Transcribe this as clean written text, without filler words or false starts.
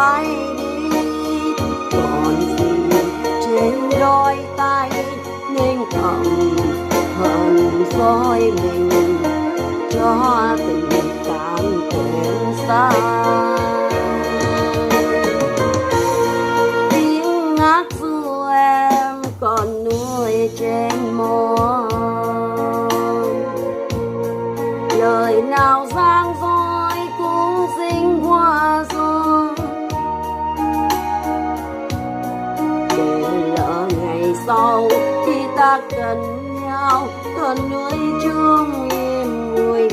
bay đi, còn gì trên đôi tay nên thầm hận dối mình cho tình cảm kém xa. Tiếng ngát ru em còn nuôi trên môi, lời nào giang dối cũng dính hoa rồi, để lỡ ngày sau khi ta cần nhau còn nuôi chung im vui.